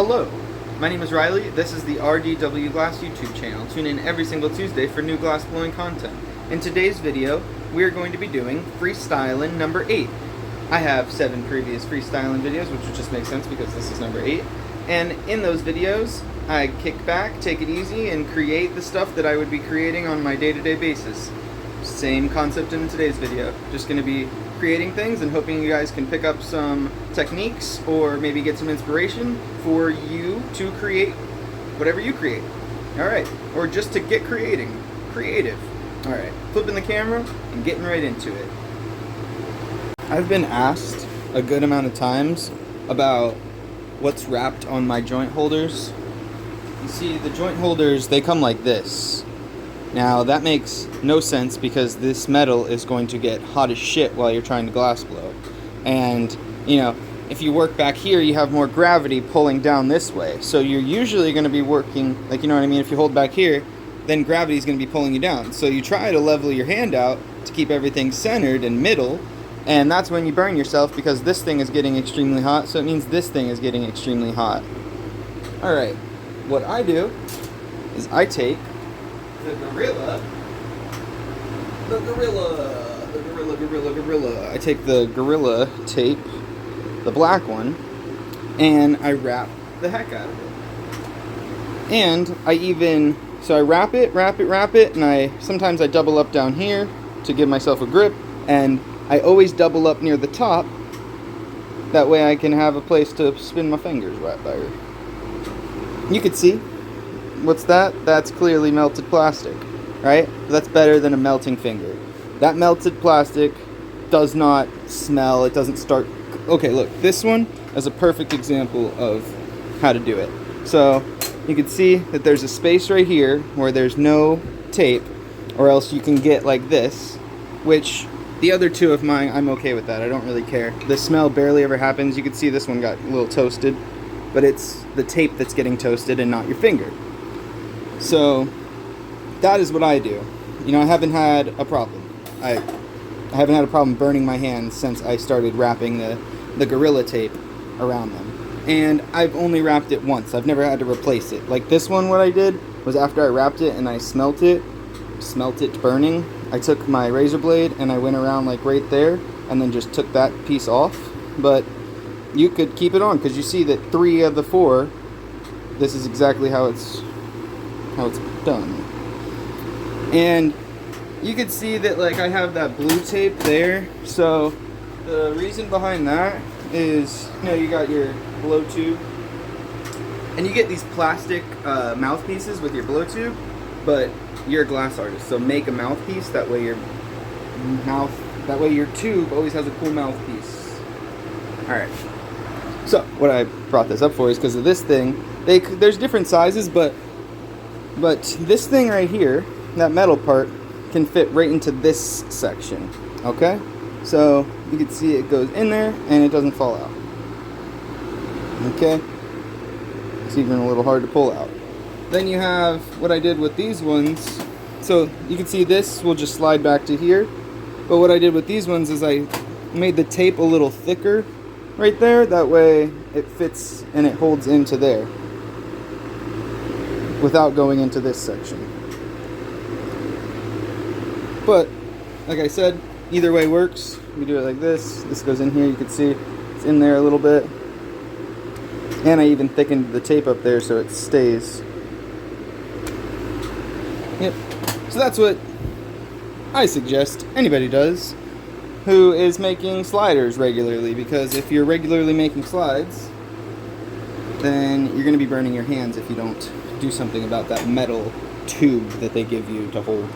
Hello, my name is Riley. This is the RDW Glass YouTube channel. Tune in every single Tuesday for new glass blowing content. In today's video, we are going to be doing Freestylen number 8. I have 7 previous Freestylen videos, which would just make sense because this is number 8. And in those videos, I kick back, take it easy, and create the stuff that I would be creating on my day-to-day basis. Same concept in today's video. Just going to be creating things and hoping you guys can pick up some techniques or maybe get some inspiration for you to create whatever you create. Alright, or just to get creative. Alright, flipping the camera and getting right into it. I've been asked a good amount of times about what's wrapped on my joint holders. You see, the joint holders, they come like this. Now that makes no sense because this metal is going to get hot as shit while you're trying to glass blow. And, you know, if you work back here, you have more gravity pulling down this way. So you're usually going to be working, like, you know what I mean? If you hold back here, then gravity is going to be pulling you down. So you try to level your hand out to keep everything centered and middle. And that's when you burn yourself because this thing is getting extremely hot. So it means this thing is getting extremely hot. Alright, what I do is I take the gorilla. I take the gorilla tape, the black one, and I wrap the heck out of it. And I wrap it, and sometimes I double up down here to give myself a grip, and I always double up near the top. That way I can have a place to spin my fingers right there. You can see. What's that? That's clearly melted plastic, right? That's better than a melting finger. That melted plastic does not smell, it doesn't start. Okay, look, this one is a perfect example of how to do it. So you can see that there's a space right here where there's no tape, or else you can get like this, which the other two of mine, I'm okay with that. I don't really care. The smell barely ever happens. You can see this one got a little toasted, but it's the tape that's getting toasted and not your finger. So that is what I do. You know, I haven't had a problem. I haven't had a problem burning my hands since I started wrapping the Gorilla tape around them. And I've only wrapped it once. I've never had to replace it. Like this one, what I did was after I wrapped it and I smelt it burning, I took my razor blade and I went around like right there and then just took that piece off. But you could keep it on because you see that 3 of the 4, this is exactly how it's done. And you can see that like I have that blue tape there. So the reason behind that is, you know, you got your blow tube and you get these plastic mouthpieces with your blow tube, but you're a glass artist, so make a mouthpiece that way your tube always has a cool mouthpiece. Alright, so what I brought this up for is because of this thing. There's different sizes, but this thing right here, that metal part, can fit right into this section, okay? So you can see it goes in there and it doesn't fall out, okay? It's even a little hard to pull out. Then you have what I did with these ones. So you can see this will just slide back to here, but what I did with these ones is I made the tape a little thicker right there. That way it fits and it holds into there without going into this section. But like I said, either way works. We do it like this. This goes in here. You can see it's in there a little bit, and I even thickened the tape up there so it stays. Yep. So that's what I suggest anybody does who is making sliders regularly, because if you're regularly making slides, then you're going to be burning your hands if you don't do something about that metal tube that they give you to hold.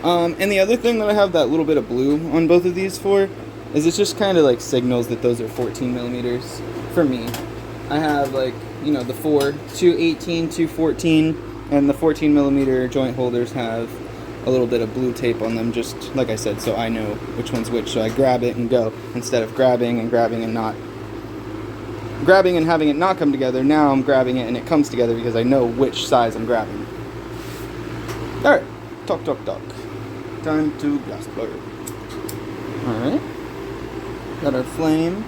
And the other thing that I have that little bit of blue on both of these for is it's just kind of like signals that those are 14 millimeters for me. I have, like, you know, the 2 18, 2 14, and the 14 millimeter joint holders have a little bit of blue tape on them, just like I said, so I know which one's which, so I grab it and go, instead of grabbing and having it not come together. Now I'm grabbing it and it comes together because I know which size I'm grabbing. Alright, talk. Time to glass blow. Alright, got our flame,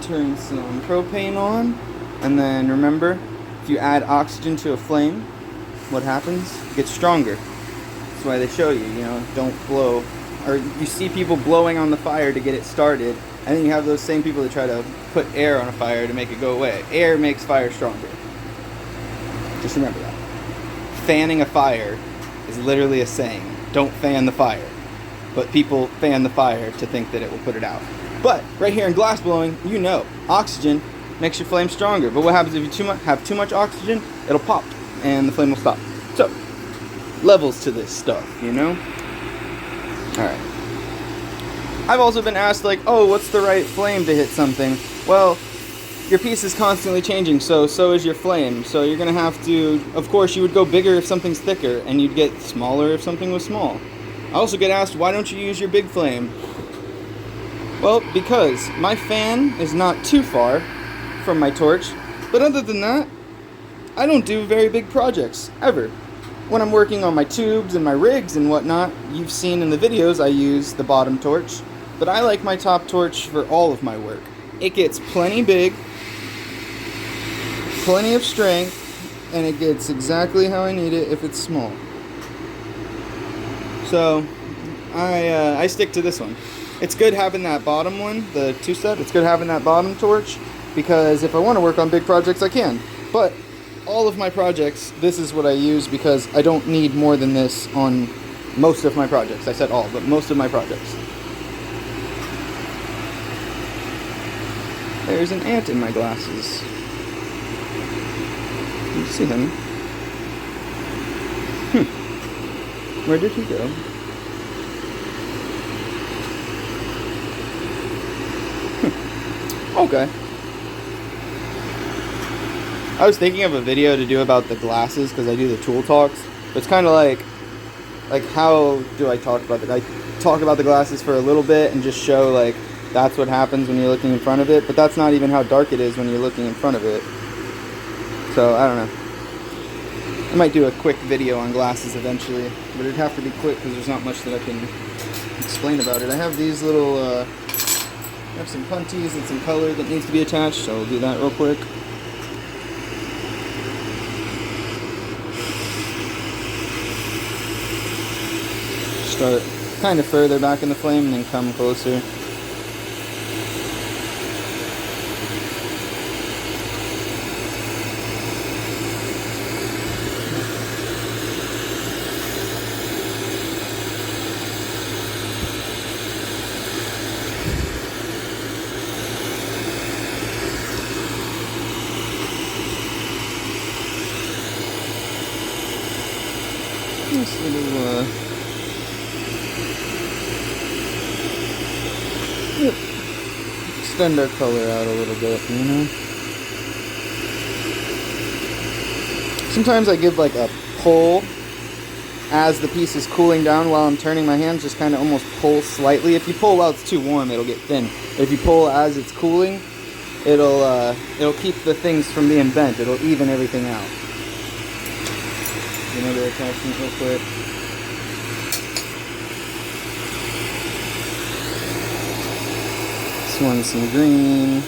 turn some propane on, And then remember, if you add oxygen to a flame, what happens? It gets stronger. That's why they show you, don't blow. Or you see people blowing on the fire to get it started, and then you have those same people that try to put air on a fire to make it go away. Air makes fire stronger. Just remember that. Fanning a fire is literally a saying. Don't fan the fire. But people fan the fire to think that it will put it out. But right here in glass blowing, oxygen makes your flame stronger. But what happens if you have too much oxygen? It'll pop and the flame will stop. So, levels to this stuff, Alright. I've also been asked, what's the right flame to hit something? Well, your piece is constantly changing, so is your flame. So you're going to have to, of course, you would go bigger if something's thicker, and you'd get smaller if something was small. I also get asked, why don't you use your big flame? Well, because my fan is not too far from my torch, but other than that, I don't do very big projects, ever. When I'm working on my tubes and my rigs and whatnot, you've seen in the videos I use the bottom torch, but I like my top torch for all of my work. It gets plenty big, plenty of strength, and it gets exactly how I need it if it's small. So, I stick to this one. It's good having that bottom one, the 2-step, it's good having that bottom torch, because if I want to work on big projects, I can. But all of my projects, this is what I use because I don't need more than this on most of my projects. I said all, but most of my projects. There's an ant in my glasses. You see him? Where did he go? Okay. I was thinking of a video to do about the glasses because I do the tool talks. But it's kind of like how do I talk about it? I talk about the glasses for a little bit and just show that's what happens when you're looking in front of it. But that's not even how dark it is when you're looking in front of it. So I don't know. I might do a quick video on glasses eventually, but it'd have to be quick because there's not much that I can explain about it. I have these little, I have some punties and some color that needs to be attached, so I'll do that real quick. Start kind of further back in the flame and then come closer. Nice little, extend our color out a little bit, Sometimes I give a pull as the piece is cooling down while I'm turning my hands, just kind of almost pull slightly. If you pull while it's too warm, it'll get thin. But if you pull as it's cooling, it'll keep the things from being bent. It'll even everything out. Another attachment real quick. This one's some green.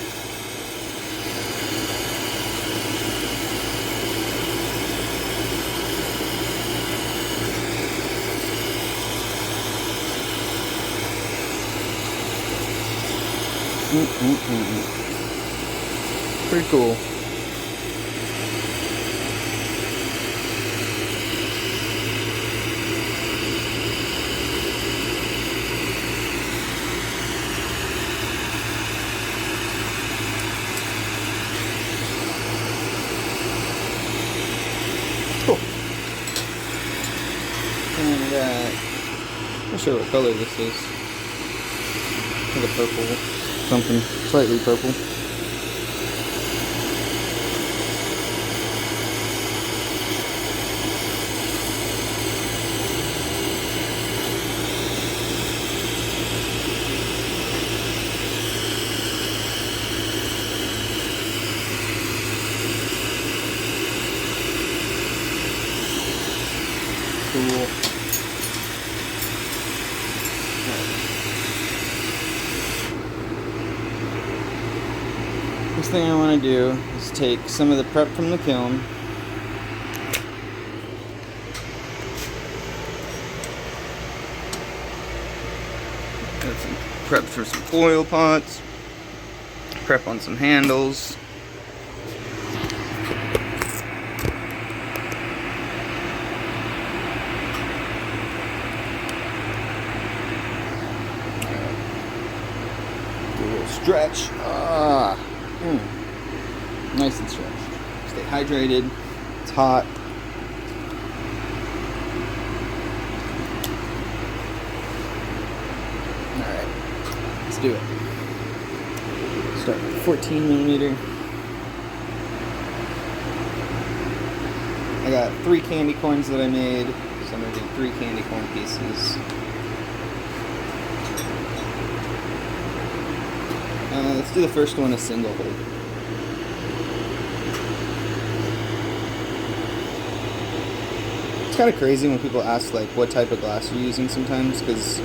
Pretty cool. Cool. And I'm not sure what color this is. Like a purple, something slightly purple. Cool. Next thing I want to do is to take some of the prep from the kiln. Got some prep for some foil pots. Prep on some handles. Do a little stretch. Nice and stretched. Stay hydrated. It's hot. Alright, let's do it. Start with 14mm. I got 3 candy corns that I made, so I'm going to do 3 candy corn pieces. Let's do the first one a single hole. It's kind of crazy when people ask like what type of glass you're using sometimes, because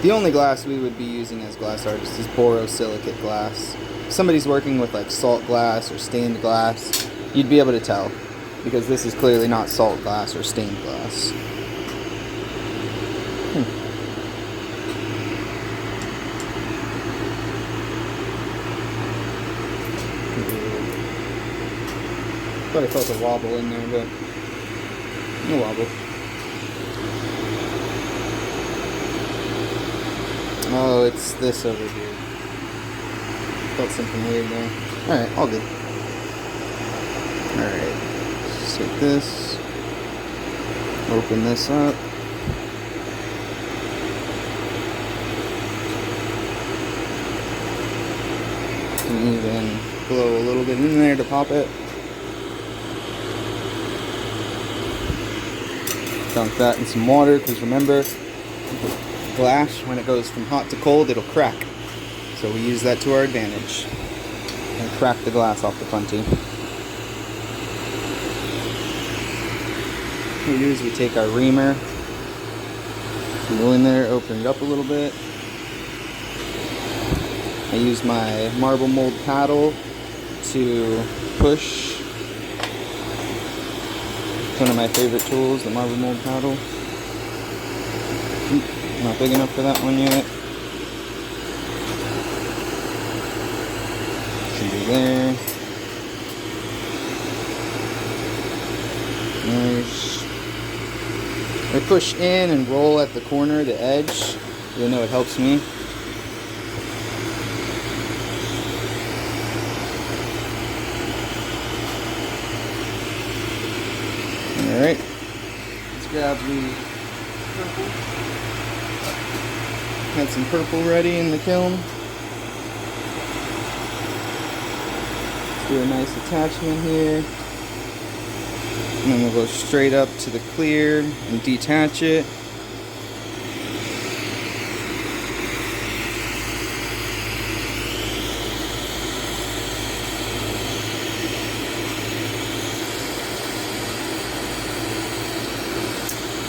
the only glass we would be using as glass artists is borosilicate glass. If somebody's working with like salt glass or stained glass, you'd be able to tell, because this is clearly not salt glass or stained glass. Thought I felt a wobble in there, but no wobble. Oh, it's this over here. Felt something weird there. Alright, all good. Alright, just take this, open this up. And even blow a little bit in there to pop it. Dunk that in some water, because remember, glass, when it goes from hot to cold, it'll crack. So we use that to our advantage. And crack the glass off the punty. What we do is we take our reamer, we go in there, open it up a little bit. I use my marble mold paddle to push. It's one of my favorite tools, the marble mold paddle. Not big enough for that one yet. Should be there. Nice. I push in and roll at the corner, the edge. You'll know it helps me. Alright, let's grab the purple. Got some purple ready in the kiln. Let's do a nice attachment here. And then we'll go straight up to the clear and detach it.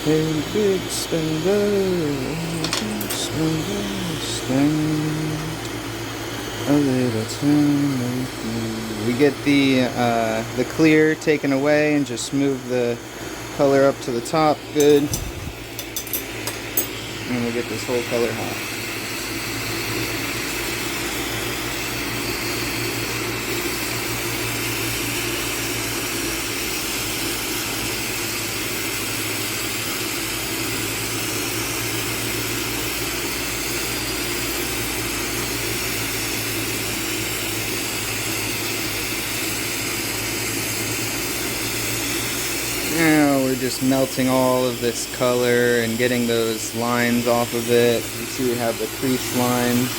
Hey, big spender, spend a little time with me. We get the clear taken away and just move the color up to the top. Good. And we'll get this whole color hot. Now we're just melting all of this color and getting those lines off of it. You see we have the crease lines.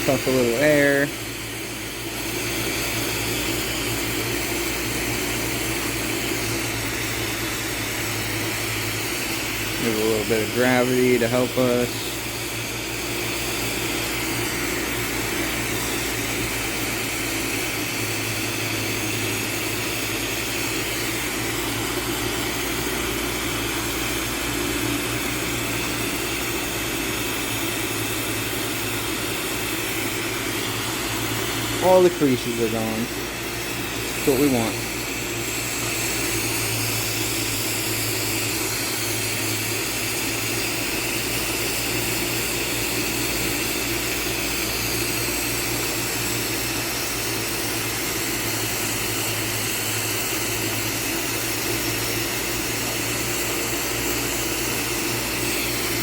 Puff a little air. Give a little bit of gravity to help us. All the creases are gone. That's what we want.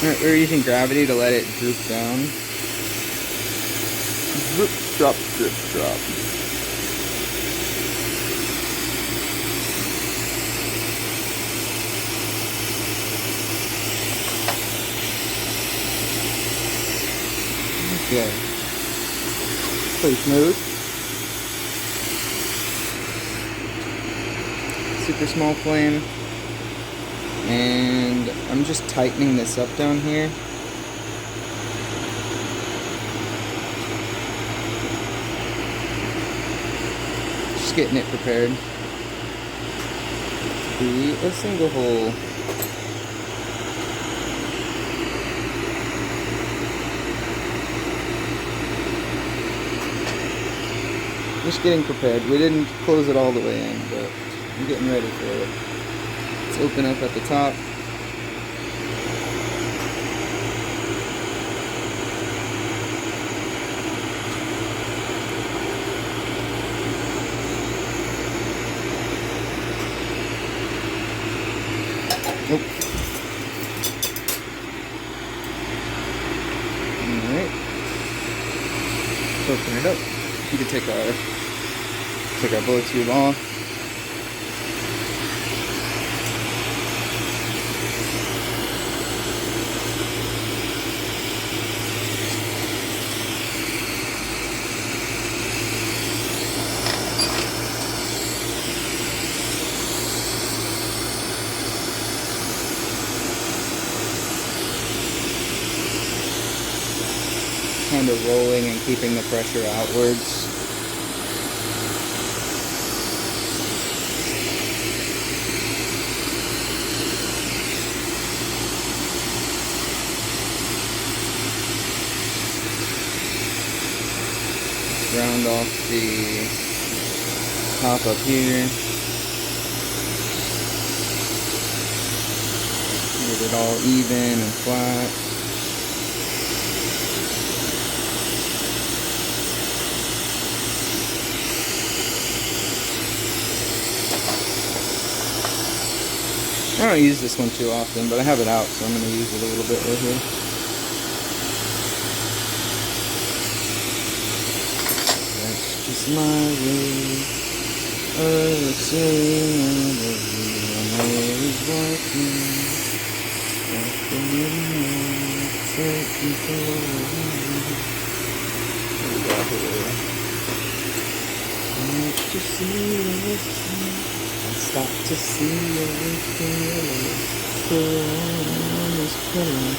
Alright, we're using gravity to let it droop down. Drip, drop, drip, drop. Okay. Pretty smooth. Super small flame. And I'm just tightening this up down here. Just getting it prepared to be a single hole. Just getting prepared. We didn't close it all the way in, but I'm getting ready for it. Let's open up at the top. Nope. Alright. Open it up. You can take our blow tube off. Kind of rolling and keeping the pressure outwards. Round off the top up here. Get it all even and flat. I don't use this one too often, but I have it out, so I'm going to use it a little bit right here. That's just my way of saying I'm always walking after midnight, taking to see everything. I stop to see everything yellow. Put on this pillow.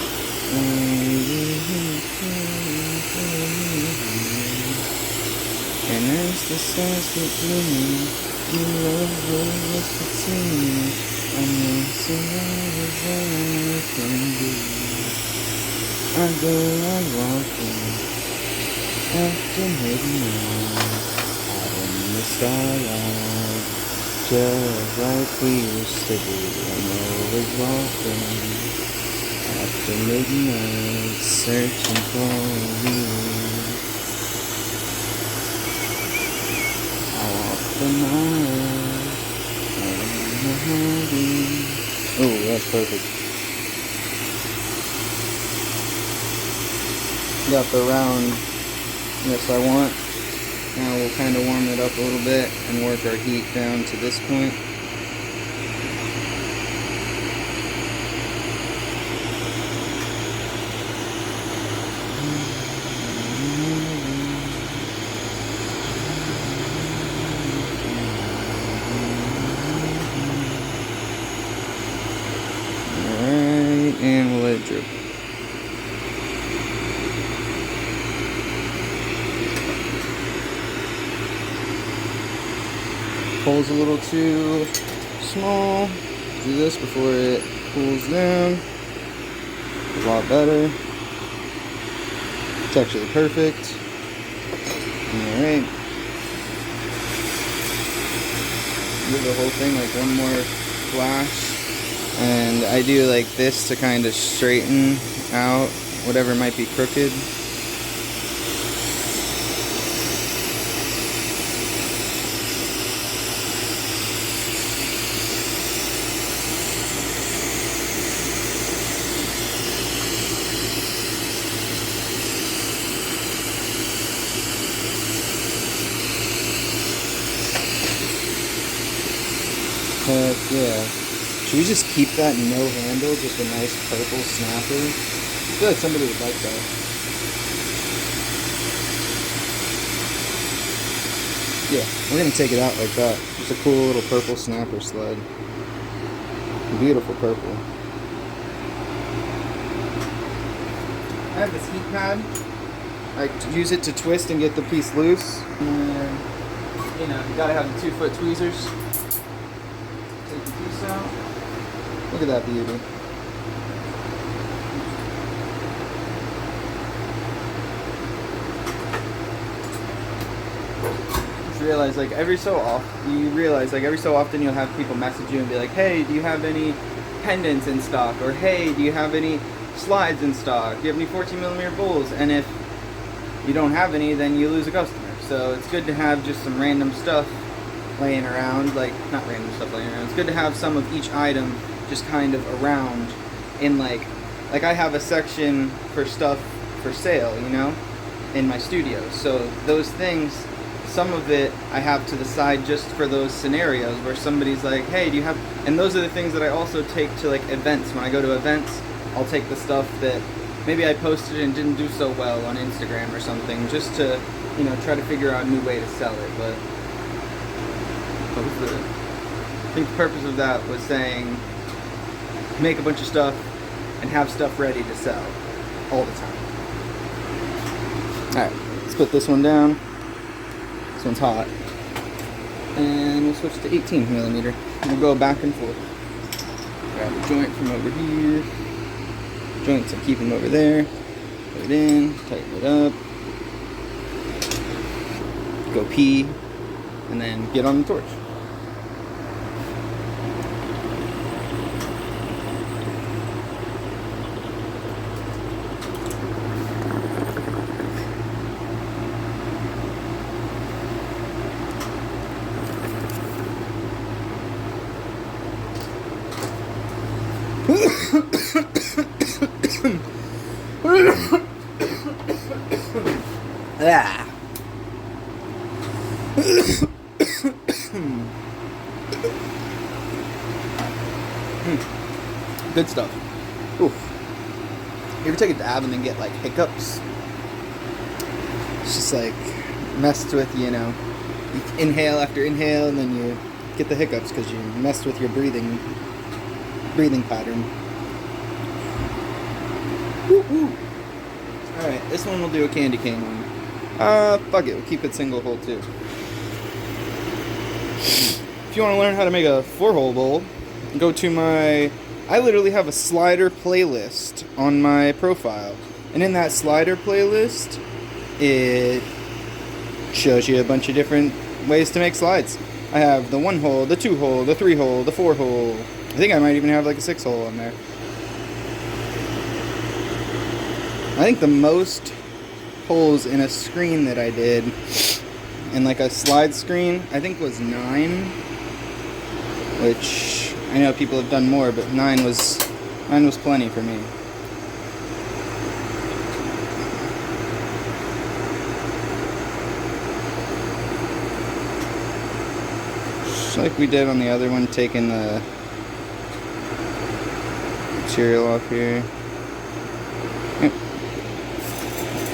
And as the stars get gleaming, you love will look between. I'm missing all of all I can do. I go on walking after midnight, out in the starlight. Just like we used to be, I'm always walking after midnight, searching for you. I walk the night, and the heavy. Oh, that's perfect. Got the roundness I want. Now we'll kind of warm it up a little bit and work our heat down to this point. Alright, and we'll let it drip. Hole's a little too small. Do this before it cools down. A lot better. It's actually perfect. Alright. do the whole thing, like one more flash. And I do like this to kind of straighten out whatever might be crooked. Heck yeah. Should we just keep that no handle, just a nice purple snapper? I feel like somebody would like that. Yeah, we're gonna take it out like that. Just a cool little purple snapper sled. Beautiful purple. I have this heat pad. I use it to twist and get the piece loose. And, you know, you gotta have the 2-foot tweezers. Take the piece out. Look at that beauty. Just realize, like, every so often you'll have people message you and be like, hey, do you have any pendants in stock? Or hey, do you have any slides in stock? Do you have any 14mm bowls? And if you don't have any, then you lose a customer. So it's good to have just some random stuff laying around, like, not random stuff laying around. It's good to have some of each item just kind of around in like I have a section for stuff for sale, you know, in my studio. So those things, some of it I have to the side just for those scenarios where somebody's like, hey, do you have, and those are the things that I also take to like events. When I go to events, I'll take the stuff that maybe I posted and didn't do so well on Instagram or something, just to, you know, try to figure out a new way to sell it. But I think the purpose of that was saying make a bunch of stuff and have stuff ready to sell all the time. Alright, let's put this one down. This one's hot. And we'll switch to 18mm. We'll go back and forth. Grab a joint from over here. Joints, I keep them over there. Put it in, tighten it up. Go pee. And then get on the torch. Ah. Good stuff. Oof. You ever take a dab and then get like hiccups? It's just like messed with, you know. You inhale after inhale and then you get the hiccups because you messed with your breathing pattern. Woo-hoo. Alright, this one we'll do a candy cane one. Fuck it, we'll keep it single hole too. If you want to learn how to make a 4-hole bowl, go to my... I literally have a slider playlist on my profile. And in that slider playlist, it shows you a bunch of different ways to make slides. I have the 1-hole, the 2-hole, the 3-hole, the 4-hole. I think I might even have like a 6-hole on there. I think the most holes in a screen that I did, in like a slide screen, I think was 9. Which I know people have done more, but 9 was plenty for me. Just like we did on the other one, taking the material off here. Yep.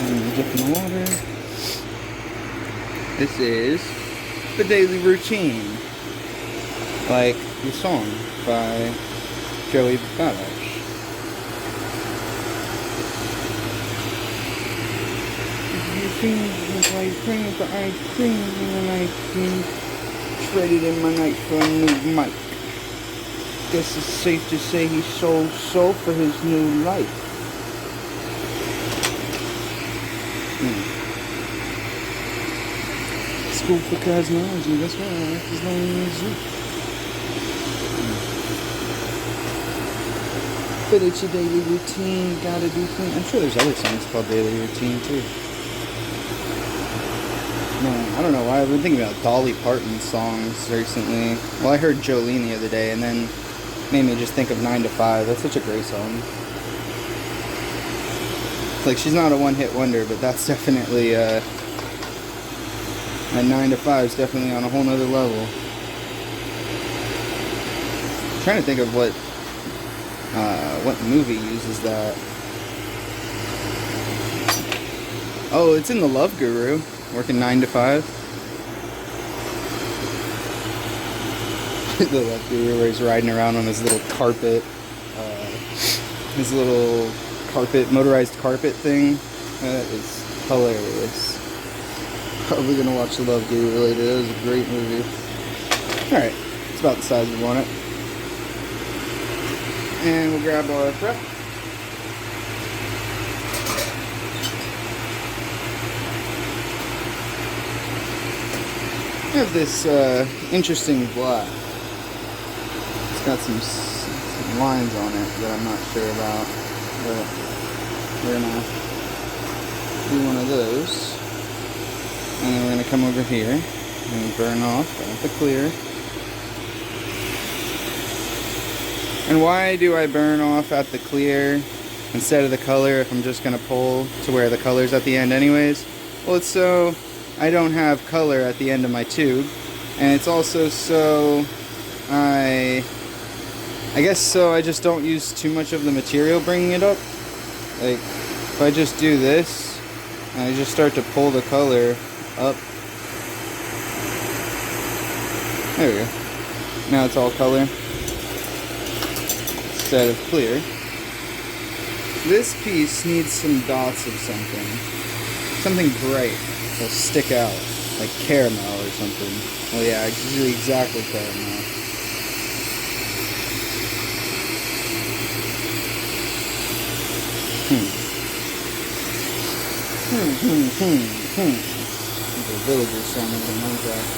And dip in the water. This is the daily routine. Like the song by Joey Badass. You see white cream for ice cream and ice cream. Traded in my night for a new mic. Guess it's safe to say he sold soul for his new life. School for cosmology, that's why I like as long as you. But it's your daily routine, gotta do things. I'm sure there's other songs called Daily Routine too. No, I don't know why. I've been thinking about Dolly Parton songs recently. Well, I heard Jolene the other day and then made me just think of 9 to 5. That's such a great song. Like, she's not a one-hit wonder, but that's definitely, that 9 to 5 is definitely on a whole nother level. I'm trying to think of what movie uses that. Oh, it's in The Love Guru, working 9 to 5. The Love Guru, where he's riding around on his little carpet, motorized carpet thing. That is hilarious. Probably gonna watch The Love Guru later. That was a great movie. Alright, it's about the size we want it. And we'll grab our prep. I have this interesting black. It's got some lines on it that I'm not sure about, but we're gonna do one of those, and then we're gonna come over here and burn off the clear. And why do I burn off at the clear instead of the color if I'm just gonna pull to where the color's at the end anyways? Well, it's so I don't have color at the end of my tube, and it's also so I guess so I just don't use too much of the material bringing it up. Like, if I just do this and I just start to pull the color up, there we go. Now it's all color instead of clear. This piece needs some dots of something bright will stick out, like caramel or something. Well, yeah, exactly caramel. The villagers sounding in Minecraft.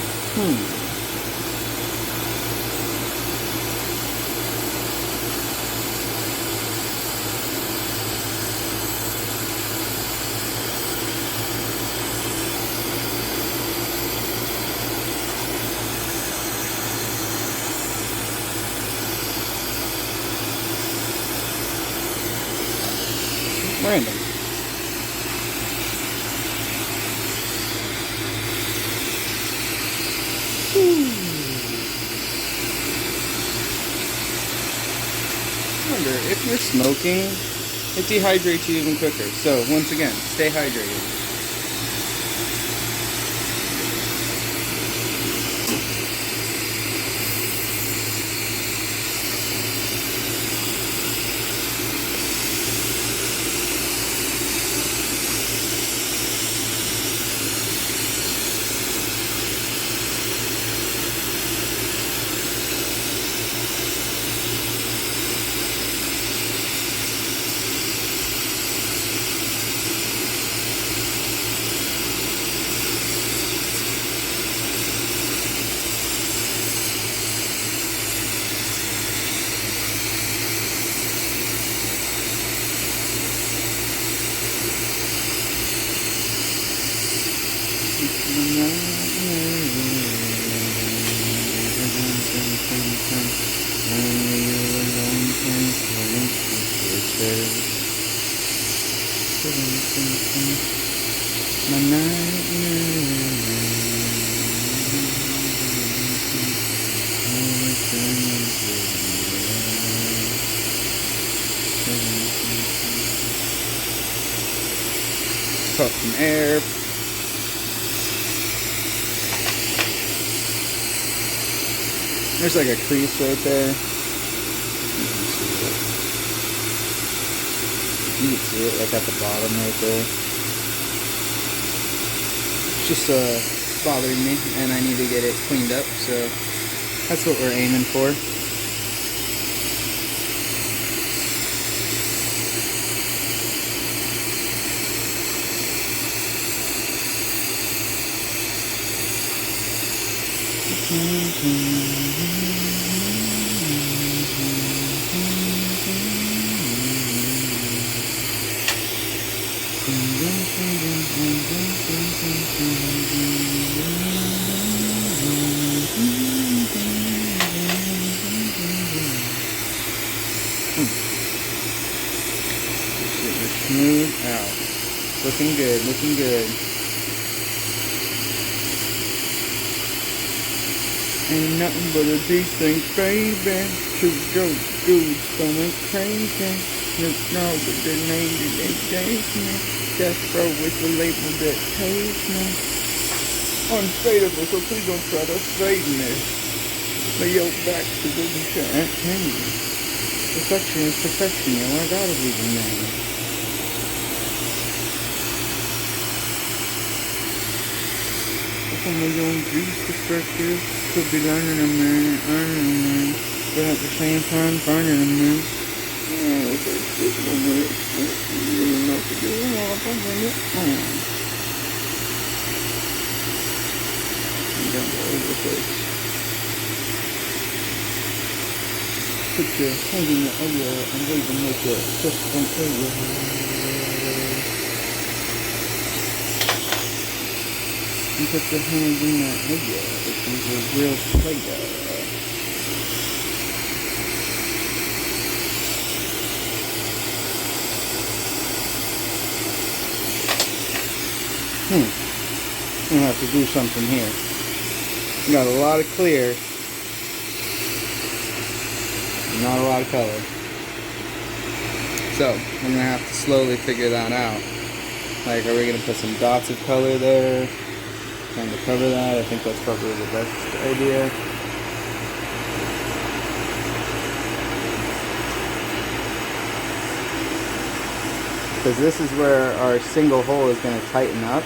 Random. Remember, if you're smoking, it dehydrates you even quicker. So, once again, stay hydrated. Puff some air. There's like a crease right there. You can see it like at the bottom right there. It's just bothering me, and I need to get it cleaned up, so that's what we're aiming for. Smooth out. Looking good, looking good. Ain't nothing but a decent baby. Two goats, dudes going crazy. Look now, but the name that they gave me. Death Row is the label that pays me. Unfadable, so please don't try to fade me. Lay your back to the Aunt Henry. Perfection is perfection, yo. I gotta be the man. From a young G's perspective, could be learning a man, earning a man, but at the same time, burning a man. Yeah, it's just a minute. You don't know to do it all up on it. You don't go over this. Put your hand in the oil and wave and make it just an oil. And put your hands in that oil. This is a real Play-Doh. I'm gonna have to do something here. We got a lot of clear, not a lot of color. So I'm gonna have to slowly figure that out. Like, are we gonna put some dots of color there? Trying to cover that. I think that's probably the best idea. Because this is where our single hole is going to tighten up.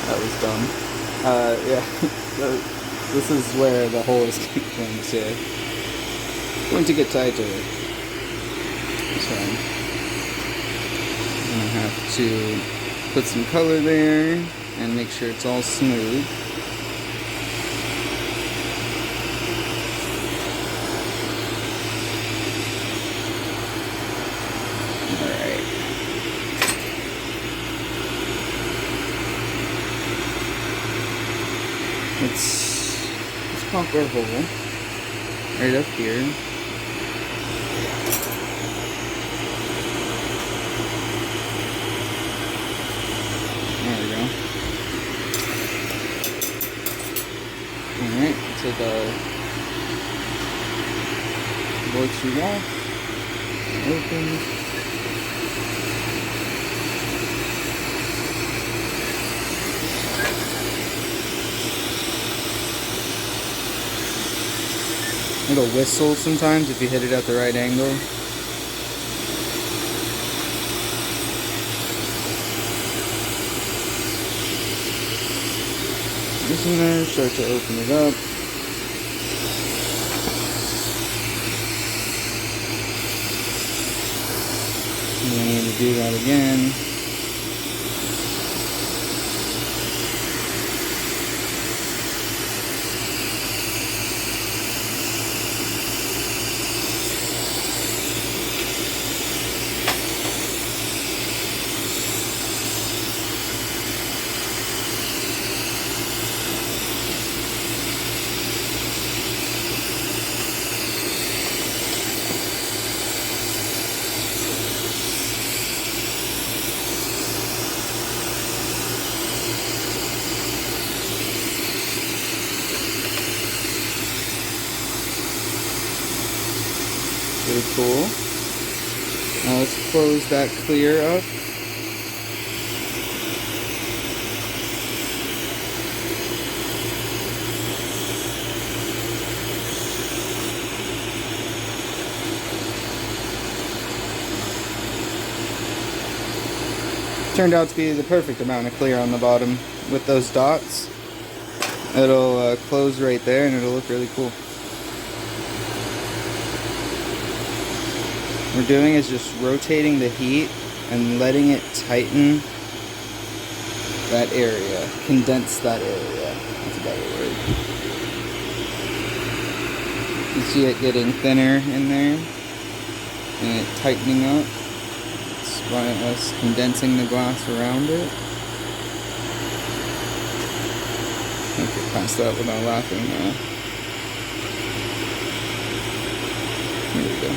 That was dumb. Yeah. This is where the hole is going to get tighter. So I'm going to have to put some color there and make sure it's all smooth. Alright. Let's pop our hole right up here. Alright, take our board sheet off, open, it'll whistle sometimes if you hit it at the right angle. This in there, start to open it up. And then I need to do that again. Pretty cool. Now let's close that clear up. Turned out to be the perfect amount of clear on the bottom with those dots. It'll close right there and it'll look really cool. What we're doing is just rotating the heat and letting it tighten that area, condense that area. That's a better word. You see it getting thinner in there and it tightening up. by us condensing the glass around it. I can get past that without laughing now. Here we go.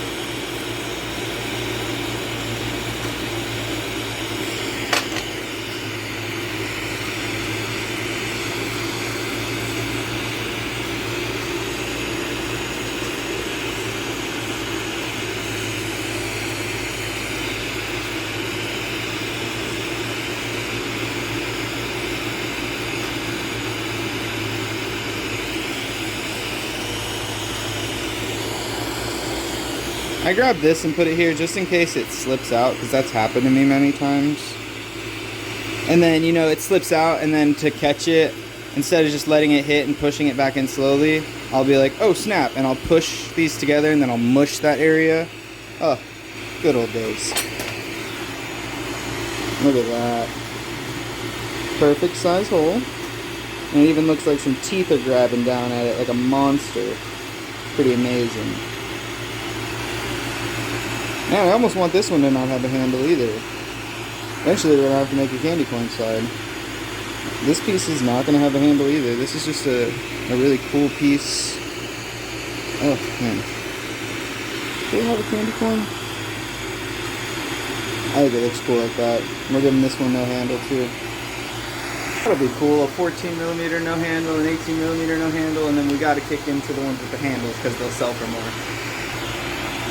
I grabbed this and put it here just in case it slips out, because that's happened to me many times. And then, you know, it slips out, and then to catch it, instead of just letting it hit and pushing it back in slowly, I'll be like, oh snap, and I'll push these together and then I'll mush that area. Oh, good old days. Look at that. Perfect size hole. And it even looks like some teeth are grabbing down at it like a monster. Pretty amazing. Man, I almost want this one to not have a handle either. Eventually we're going to have to make a candy corn slide. This piece is not going to have a handle either. This is just a really cool piece. Oh, man. Do we have a candy corn? I think it looks cool like that. We're giving this one no handle too. That'll be cool. A 14mm no handle, an 18mm no handle, and then we got to kick into the ones with the handles because they'll sell for more.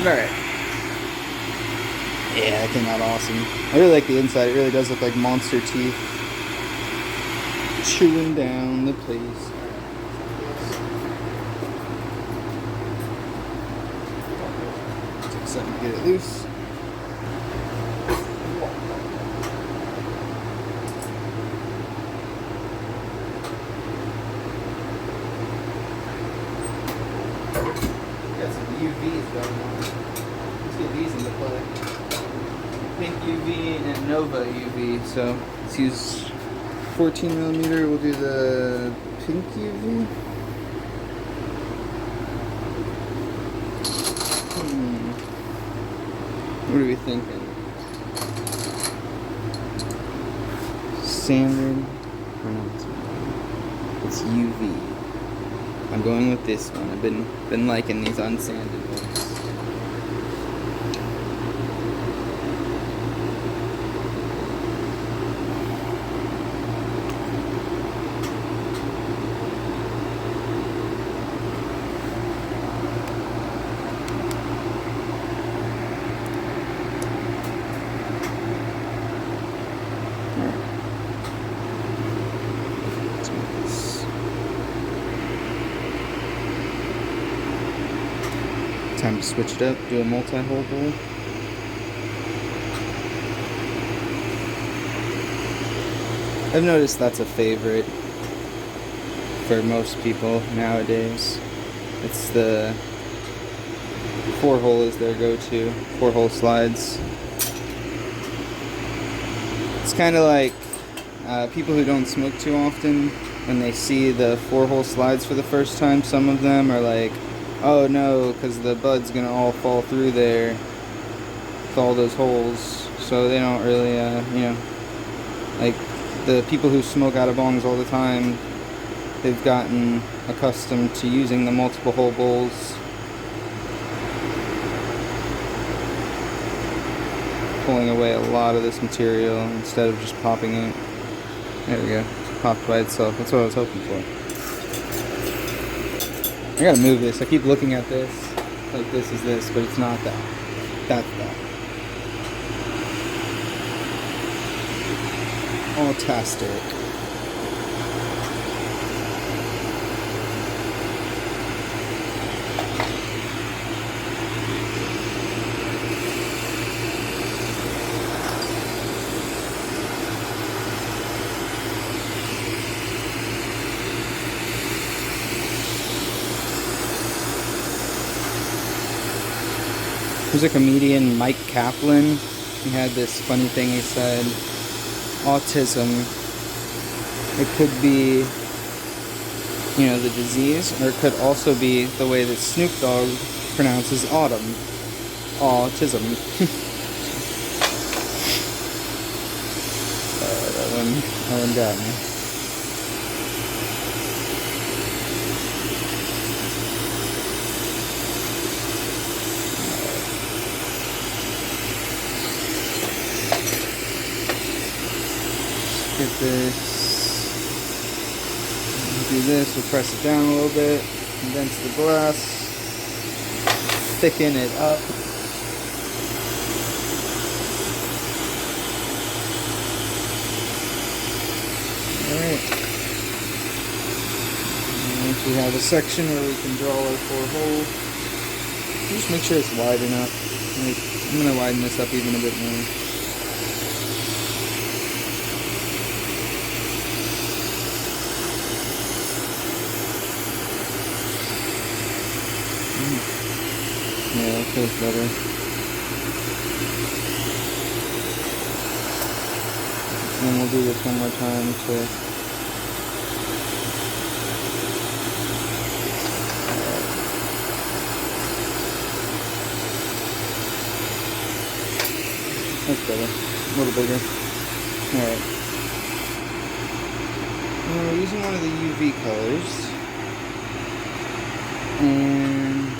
Alright. Yeah, that came out awesome. I really like the inside. It really does look like monster teeth chewing down the place. Take a second to get it loose. Got some UVs going on. Let's get these into play. Pink UV and Nova UV. So let's use 14mm. We'll do the pink UV. What are we thinking? Standard. It's UV. I'm going with this one. I've been liking these unsanded ones. Time to switch it up, do a multi-hole bowl. I've noticed that's a favorite for most people nowadays. It's the 4-hole is their go-to, 4-hole slides. It's kind of like people who don't smoke too often, when they see the 4-hole slides for the first time, some of them are like, oh no, because the bud's gonna all fall through there with all those holes. So they don't really, you know, like the people who smoke out of bongs all the time, they've gotten accustomed to using the multiple hole bowls, pulling away a lot of this material instead of just popping it. There we go, it popped by itself. That's what I was hoping for. I gotta move this. I keep looking at this like this is this, but it's not that. That's that. All-tastic. There's a comedian, Mike Kaplan. He had this funny thing he said, autism, it could be, you know, the disease, or it could also be the way that Snoop Dogg pronounces autumn. Autism. That one got me. Get this. Do this. We'll press it down a little bit. Condense the glass. Thicken it up. Alright. Once we have a section where we can draw our 4 holes, just make sure it's wide enough. I'm going to widen this up even a bit more. Yeah, that feels better. And then we'll do this one more time to that's better. A little bigger. Alright. We're using one of the UV colors. And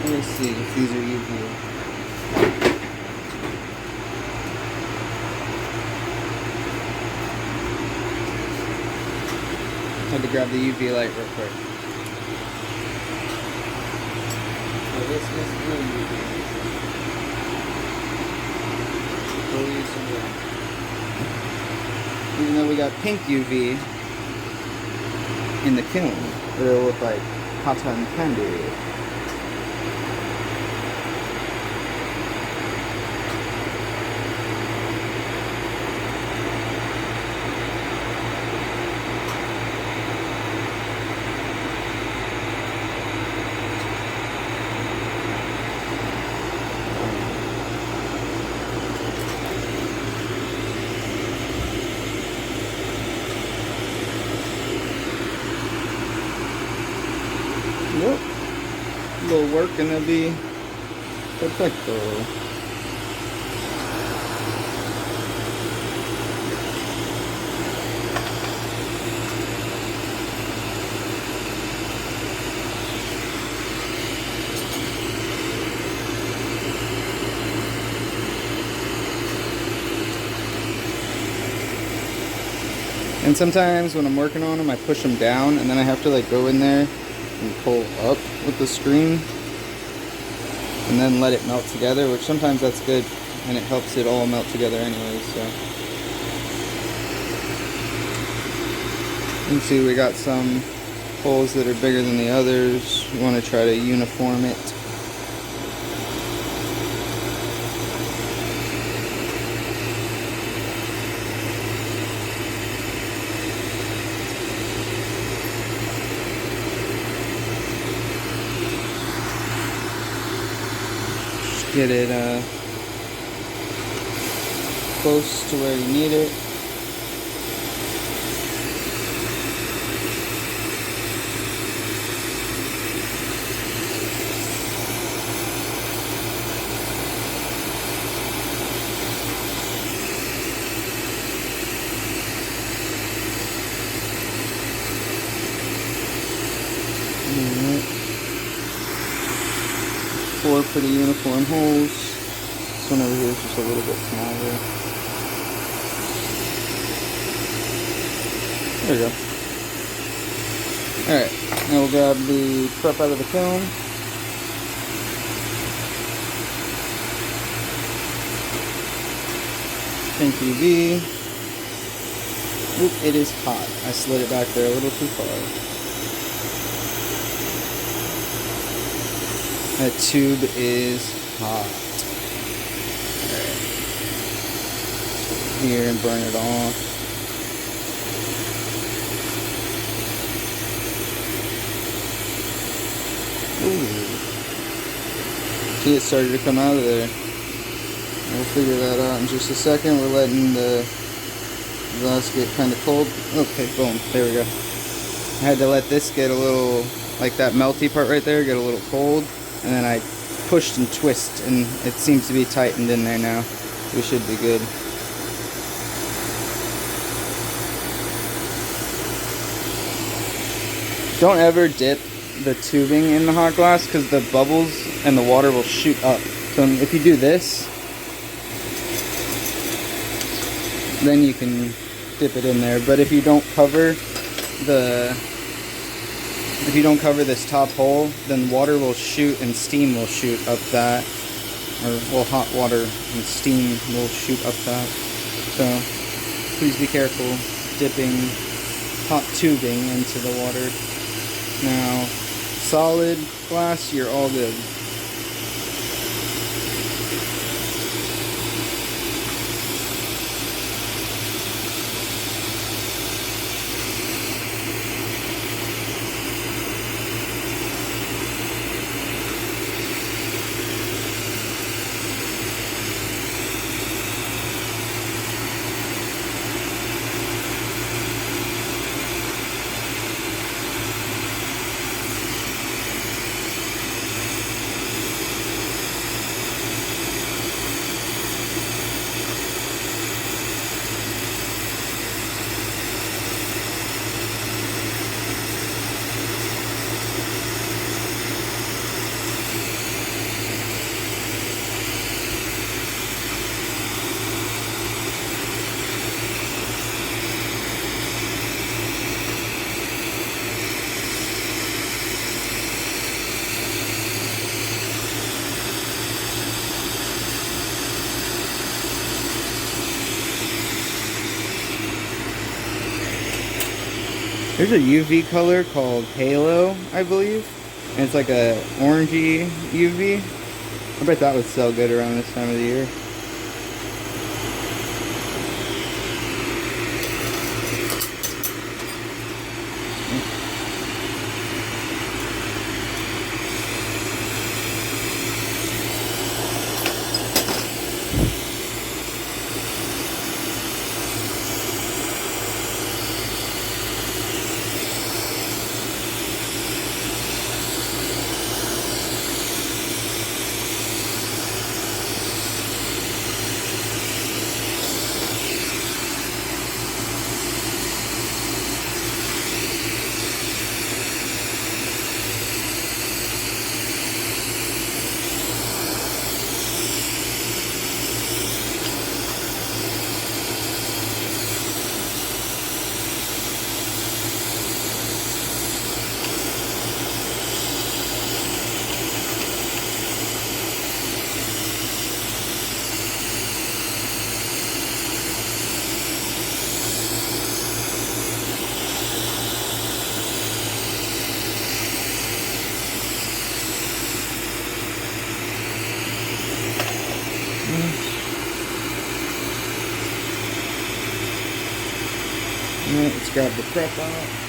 let's see if these are UV. Had to grab the UV light real quick. So this is blue UV. We'll use some red. Even though we got pink UV in the kiln, it'll look like hot cotton candy. Nope. A little work and it'll be perfecto. And sometimes when I'm working on them, I push them down and then I have to like go in there and pull up with the screen and then let it melt together, which sometimes that's good and it helps it all melt together anyway. So you can see we got some holes that are bigger than the others. We want to try to uniform it. Get it close to where you need it. Four pretty uniform holes. This one over here is just a little bit smaller. There we go. Alright, now we'll grab the prep out of the kiln. Pink UV. Oop, it is hot. I slid it back there a little too far. That tube is hot. Alright. Here and burn it off. Ooh. See, it started to come out of there. We'll figure that out in just a second. We're letting the glass get kind of cold. Okay, boom. There we go. I had to let this get a little, like that melty part right there, get a little cold. And then I pushed and twist, and it seems to be tightened in there now. We should be good. Don't ever dip the tubing in the hot glass because the bubbles and the water will shoot up. So if you do this, then you can dip it in there. But if you don't cover this top hole, then water will shoot and steam will shoot up that, or well, hot water and steam will shoot up that. So please be careful dipping hot tubing into the water. Now, solid glass, you're all good. There's a UV color called Halo, I believe. And it's like a orangey UV. I bet that would sell good around this time of the year. Alright, let's grab the prep out.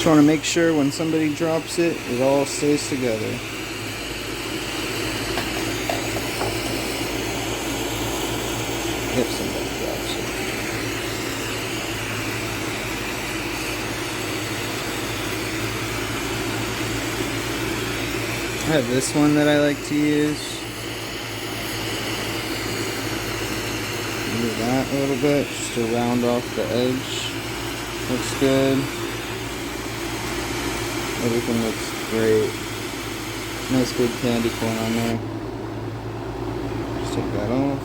Just want to make sure when somebody drops it, it all stays together. If somebody drops it. I have this one that I like to use. Do that a little bit, just to round off the edge. Looks good. Everything looks great. Nice big candy corn on there. Just take that off.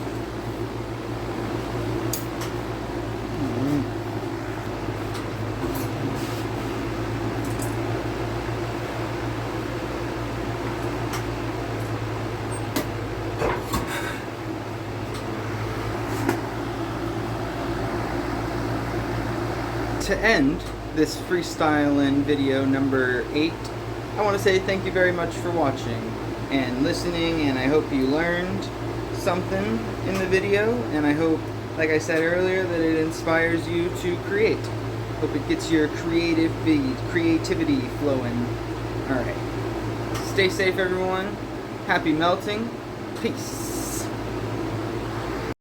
Alright. To end this freestyling video number 8, I want to say thank you very much for watching and listening, and I hope you learned something in the video, and I hope, like I said earlier, that it inspires you to create. Hope it gets your creativity flowing. Alright. Stay safe, everyone. Happy melting. Peace.